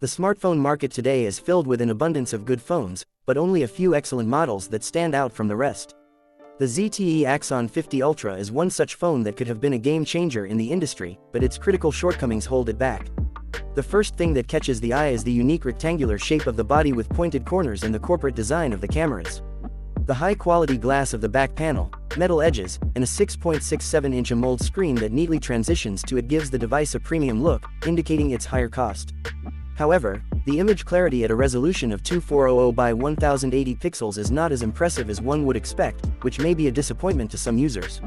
The smartphone market today is filled with an abundance of good phones, but only a few excellent models that stand out from the rest. The ZTE Axon 50 Ultra is one such phone that could have been a game changer in the industry, but its critical shortcomings hold it back. The first thing that catches the eye is the unique rectangular shape of the body with pointed corners and the corporate design of the cameras. The high-quality glass of the back panel, metal edges, and a 6.67-inch AMOLED screen that neatly transitions to it gives the device a premium look, indicating its higher cost. However, the image clarity at a resolution of 2400 by 1080 pixels is not as impressive as one would expect, which may be a disappointment to some users.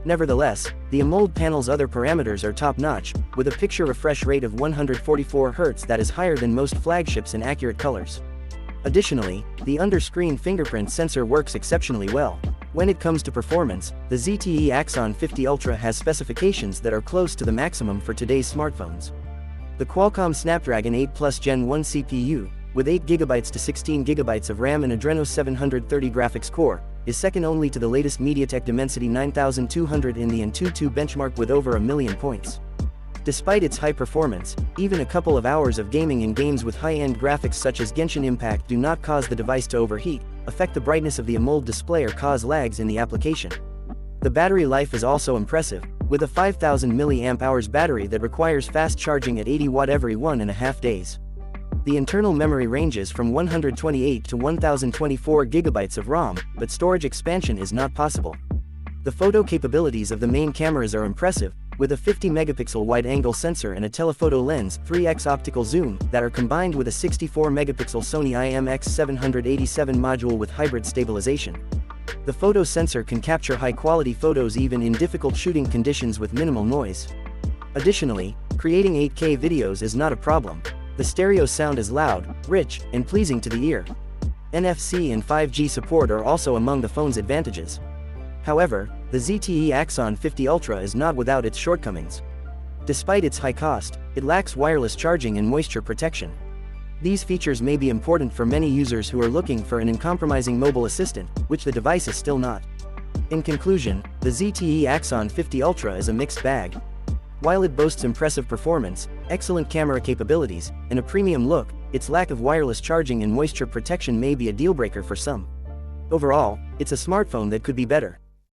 Nevertheless, the AMOLED panel's other parameters are top-notch, with a picture refresh rate of 144 Hz that is higher than most flagships in accurate colors. Additionally, the under-screen fingerprint sensor works exceptionally well. When it comes to performance, the ZTE Axon 50 Ultra has specifications that are close to the maximum for today's smartphones. The Qualcomm Snapdragon 8 Plus Gen 1 CPU, with 8GB to 16GB of RAM and Adreno 730 graphics core, is second only to the latest MediaTek Dimensity 9200 in the Antutu benchmark with over 1 million points. Despite its high performance, even a couple of hours of gaming in games with high-end graphics such as Genshin Impact do not cause the device to overheat, affect the brightness of the AMOLED display or cause lags in the application. The battery life is also impressive, with a 5000 mAh battery that requires fast charging at 80 Watt every 1.5 days. The internal memory ranges from 128 to 1024 GB of ROM, but storage expansion is not possible. The photo capabilities of the main cameras are impressive, with a 50-megapixel wide-angle sensor and a telephoto lens 3x optical zoom that are combined with a 64-megapixel Sony IMX787 module with hybrid stabilization. The photo sensor can capture high-quality photos even in difficult shooting conditions with minimal noise. Additionally, creating 8K videos is not a problem. The stereo sound is loud, rich, and pleasing to the ear. NFC and 5G support are also among the phone's advantages. However, the ZTE Axon 50 Ultra is not without its shortcomings. Despite its high cost, it lacks wireless charging and moisture protection. These features may be important for many users who are looking for an uncompromising mobile assistant, which the device is still not. In conclusion, the ZTE Axon 50 Ultra is a mixed bag. While it boasts impressive performance, excellent camera capabilities, and a premium look, its lack of wireless charging and moisture protection may be a deal-breaker for some. Overall, it's a smartphone that could be better.